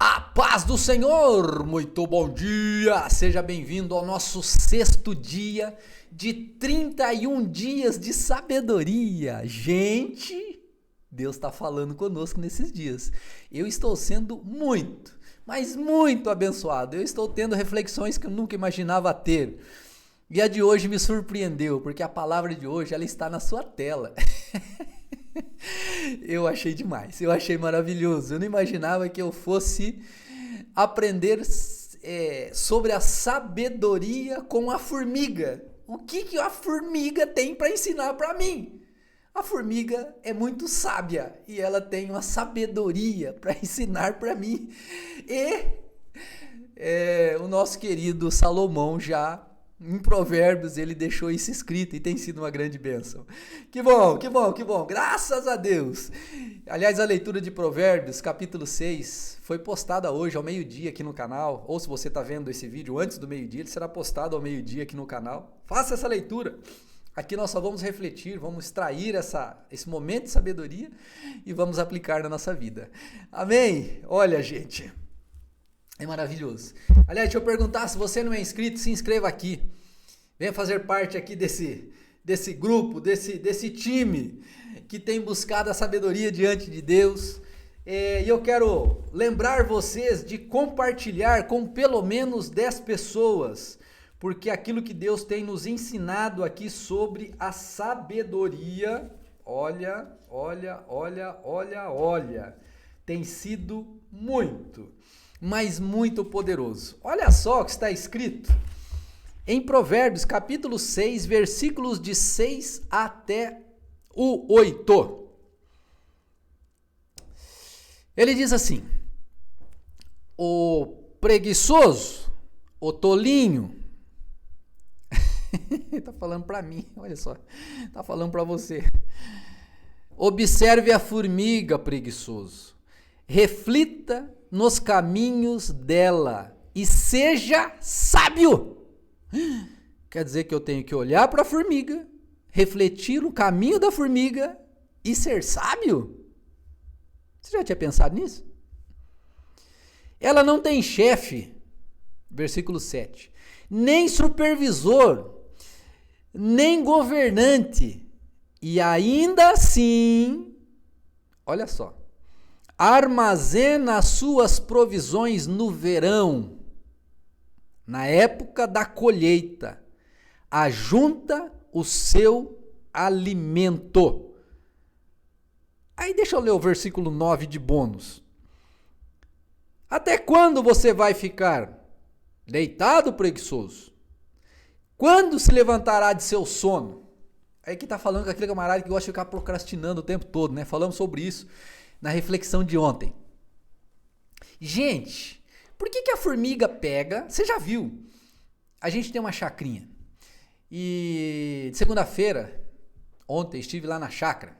A paz do Senhor, muito bom dia, seja bem-vindo ao nosso sexto dia de 31 dias de sabedoria. Gente, Deus está falando conosco nesses dias. Eu estou sendo muito, mas muito abençoado. Eu estou tendo reflexões que eu nunca imaginava ter. E a de hoje me surpreendeu, porque a palavra de hoje ela está na sua tela. Eu achei demais, eu achei maravilhoso. Eu não imaginava que eu fosse aprender sobre a sabedoria com a formiga. O que a formiga tem para ensinar para mim? A formiga é muito sábia e ela tem uma sabedoria para ensinar para mim. E o nosso querido Salomão já em Provérbios ele deixou isso escrito e tem sido uma grande bênção. Que bom, que bom, que bom, graças a Deus. Aliás, a leitura de Provérbios, capítulo 6, foi postada hoje ao meio-dia aqui no canal, ou se você está vendo esse vídeo antes do meio-dia, ele será postado ao meio-dia aqui no canal. Faça essa leitura. Aqui nós só vamos refletir, vamos extrair esse momento de sabedoria e vamos aplicar na nossa vida. Amém? Olha, gente, é maravilhoso. Aliás, deixa eu perguntar, se você não é inscrito, se inscreva aqui. Venha fazer parte aqui desse grupo, desse time que tem buscado a sabedoria diante de Deus. E eu quero lembrar vocês de compartilhar com pelo menos 10 pessoas, porque aquilo que Deus tem nos ensinado aqui sobre a sabedoria, olha, tem sido muito, mas muito poderoso. Olha só o que está escrito em Provérbios, capítulo 6, versículos de 6 até o 8. Ele diz assim: o preguiçoso, o tolinho, está falando para mim, olha só, está falando para você. Observe a formiga, preguiçoso, reflita nos caminhos dela e seja sábio. Quer dizer que eu tenho que olhar para a formiga, refletir no caminho da formiga e ser sábio? Você já tinha pensado nisso? Ela não tem chefe, versículo 7, nem supervisor, nem governante, e ainda assim, olha só, armazena as suas provisões no verão, na época da colheita, ajunta o seu alimento. Aí deixa eu ler o versículo 9 de bônus. Até quando você vai ficar deitado, preguiçoso? Quando se levantará de seu sono? Aí que está falando com aquele camarada que gosta de ficar procrastinando o tempo todo, né? Falamos sobre isso na reflexão de ontem. Gente, por que a formiga pega? Você já viu? A gente tem uma chacrinha. E de segunda-feira, ontem, estive lá na chácara.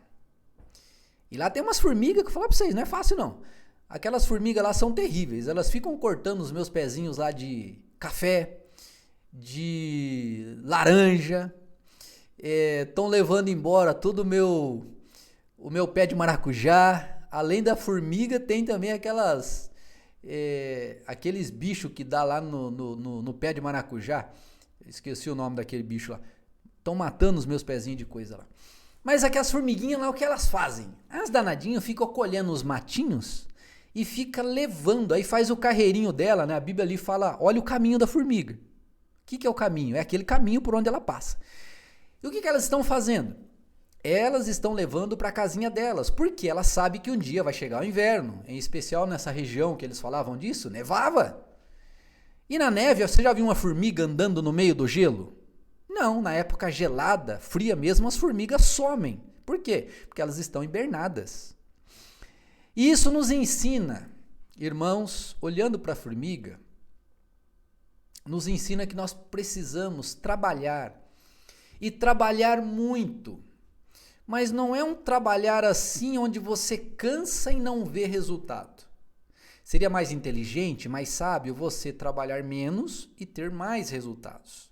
E lá tem umas formigas que eu vou falar pra vocês, não é fácil não. Aquelas formigas lá são terríveis. Elas ficam cortando os meus pezinhos lá de café, de laranja. Estão levando embora todo o meu pé de maracujá. Além da formiga, tem também aqueles bichos que dá lá no pé de maracujá. Esqueci o nome daquele bicho lá. Estão matando os meus pezinhos de coisa lá. Mas aquelas formiguinhas lá, o que elas fazem? As danadinhas ficam colhendo os matinhos e fica levando. Aí faz o carreirinho dela, né? A Bíblia ali fala, olha o caminho da formiga. O que é o caminho? É aquele caminho por onde ela passa. E o que elas estão fazendo? Elas estão levando para a casinha delas, porque ela sabe que um dia vai chegar o inverno, em especial nessa região que eles falavam disso, nevava. E na neve, você já viu uma formiga andando no meio do gelo? Não, na época gelada, fria mesmo, as formigas somem. Por quê? Porque elas estão hibernadas. E isso nos ensina, irmãos, olhando para a formiga, nos ensina que nós precisamos trabalhar, e trabalhar muito. Mas não é um trabalhar assim onde você cansa e não vê resultado. Seria mais inteligente, mais sábio você trabalhar menos e ter mais resultados.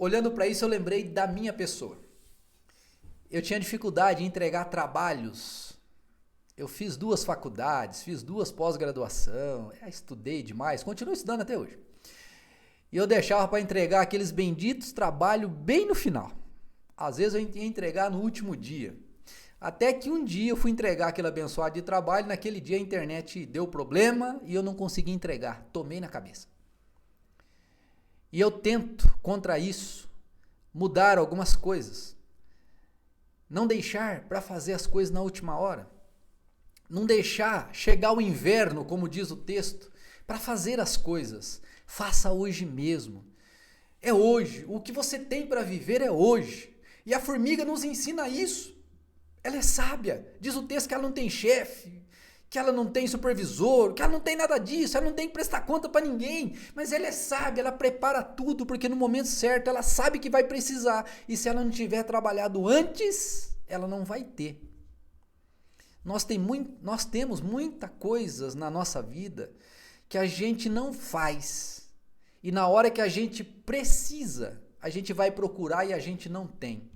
Olhando para isso, eu lembrei da minha pessoa. Eu tinha dificuldade em entregar trabalhos Eu fiz 2 faculdades, fiz 2 pós-graduação, estudei demais, continuo estudando até hoje. E eu deixava para entregar aqueles benditos trabalhos bem no final. Às vezes eu ia entregar no último dia. Até que um dia eu fui entregar aquele abençoado de trabalho, naquele dia a internet deu problema e eu não consegui entregar. Tomei na cabeça. E eu tento, contra isso, mudar algumas coisas. Não deixar para fazer as coisas na última hora. Não deixar chegar o inverno, como diz o texto, para fazer as coisas. Faça hoje mesmo. É hoje. O que você tem para viver é hoje. E a formiga nos ensina isso. Ela é sábia. Diz o texto que ela não tem chefe, que ela não tem supervisor, que ela não tem nada disso, ela não tem que prestar conta para ninguém. Mas ela é sábia, ela prepara tudo, porque no momento certo ela sabe que vai precisar. E se ela não tiver trabalhado antes, ela não vai ter. Nós temos muitas coisas na nossa vida que a gente não faz. E na hora que a gente precisa, a gente vai procurar e a gente não tem.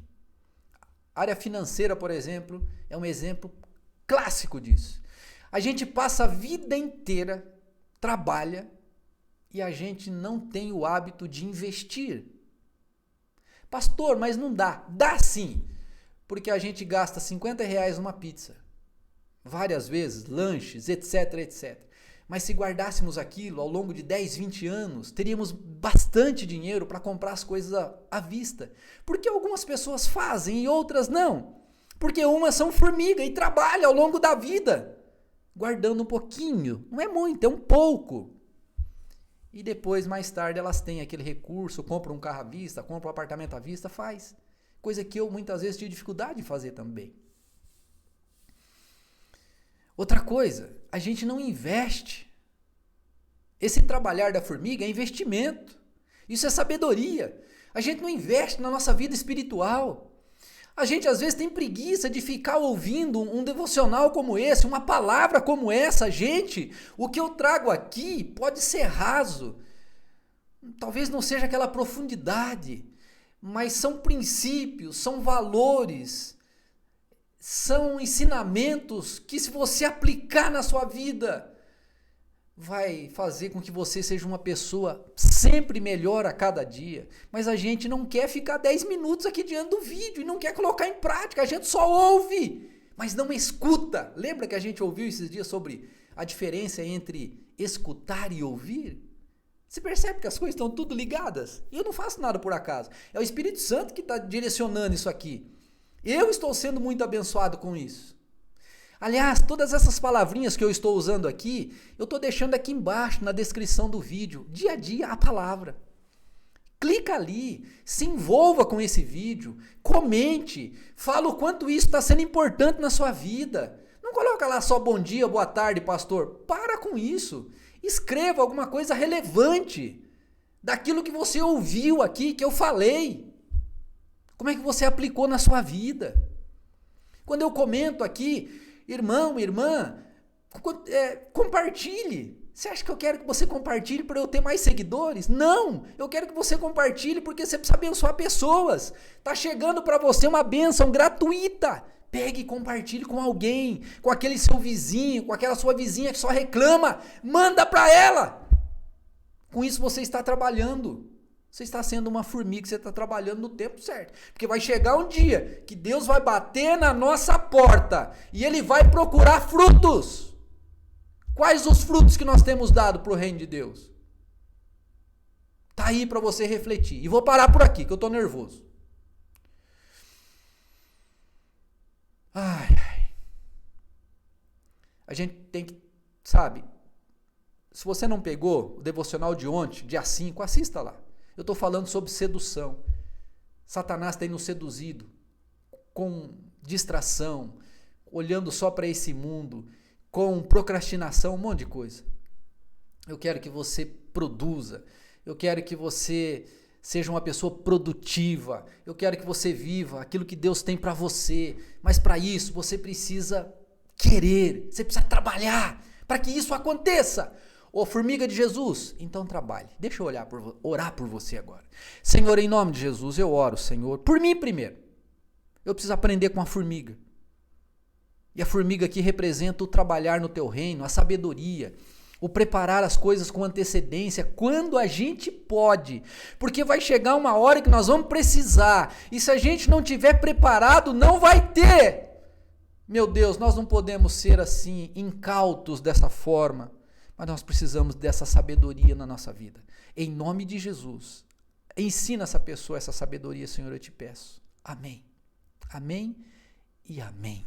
A área financeira, por exemplo, é um exemplo clássico disso. A gente passa a vida inteira, trabalha, e a gente não tem o hábito de investir. Pastor, mas não dá. Dá sim, porque a gente gasta R$50 numa pizza. Várias vezes, lanches, etc, etc. Mas se guardássemos aquilo ao longo de 10, 20 anos, teríamos bastante dinheiro para comprar as coisas à vista. Porque algumas pessoas fazem e outras não. Porque umas são formiga e trabalham ao longo da vida, guardando um pouquinho. Não é muito, é um pouco. E depois, mais tarde, elas têm aquele recurso, compram um carro à vista, compram um apartamento à vista, faz. Coisa que eu muitas vezes tive dificuldade em fazer também. Outra coisa, a gente não investe. Esse trabalhar da formiga é investimento. Isso é sabedoria. A gente não investe na nossa vida espiritual. A gente às vezes tem preguiça de ficar ouvindo um devocional como esse, uma palavra como essa. Gente, o que eu trago aqui pode ser raso. Talvez não seja aquela profundidade, mas são princípios, são valores, são ensinamentos que, se você aplicar na sua vida, vai fazer com que você seja uma pessoa sempre melhor a cada dia. Mas a gente não quer ficar 10 minutos aqui diante do vídeo e não quer colocar em prática. A gente só ouve, mas não escuta. Lembra que a gente ouviu esses dias sobre a diferença entre escutar e ouvir? Você percebe que as coisas estão tudo ligadas? E eu não faço nada por acaso. É o Espírito Santo que está direcionando isso aqui. Eu estou sendo muito abençoado com isso. Aliás, todas essas palavrinhas que eu estou usando aqui, eu estou deixando aqui embaixo na descrição do vídeo. Dia a dia a palavra. Clica ali, se envolva com esse vídeo, comente, fala o quanto isso está sendo importante na sua vida. Não coloca lá só bom dia, boa tarde, pastor. Para com isso. Escreva alguma coisa relevante daquilo que você ouviu aqui, que eu falei. Como é que você aplicou na sua vida? Quando eu comento aqui, irmão, irmã, compartilhe. Você acha que eu quero que você compartilhe para eu ter mais seguidores? Não, eu quero que você compartilhe porque você precisa abençoar pessoas. Está chegando para você uma bênção gratuita. Pegue e compartilhe com alguém, com aquele seu vizinho, com aquela sua vizinha que só reclama. Manda para ela. Com isso você está trabalhando. Você está sendo uma formiga, você está trabalhando no tempo certo. Porque vai chegar um dia que Deus vai bater na nossa porta e Ele vai procurar frutos. Quais os frutos que nós temos dado para o reino de Deus? Está aí para você refletir. E vou parar por aqui, que eu estou nervoso. A gente tem que, sabe, se você não pegou o devocional de ontem, dia 5, assista lá. Eu estou falando sobre sedução. Satanás tem nos seduzido com distração, olhando só para esse mundo, com procrastinação, um monte de coisa. Eu quero que você produza, eu quero que você seja uma pessoa produtiva, eu quero que você viva aquilo que Deus tem para você, mas para isso você precisa querer, você precisa trabalhar para que isso aconteça. Ô formiga de Jesus, então trabalhe. Deixa eu orar por você agora. Senhor, em nome de Jesus, eu oro, Senhor, por mim primeiro. Eu preciso aprender com a formiga. E a formiga aqui representa o trabalhar no teu reino, a sabedoria, o preparar as coisas com antecedência, quando a gente pode. Porque vai chegar uma hora que nós vamos precisar. E se a gente não tiver preparado, não vai ter. Meu Deus, nós não podemos ser assim, incautos dessa forma. Mas nós precisamos dessa sabedoria na nossa vida. Em nome de Jesus, ensina essa pessoa essa sabedoria, Senhor, eu te peço. Amém. Amém e amém.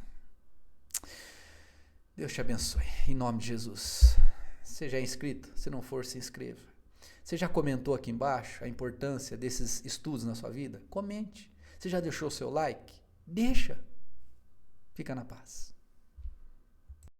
Deus te abençoe, em nome de Jesus. Você já é inscrito? Se não for, se inscreva. Você já comentou aqui embaixo a importância desses estudos na sua vida? Comente. Você já deixou o seu like? Deixa. Fica na paz.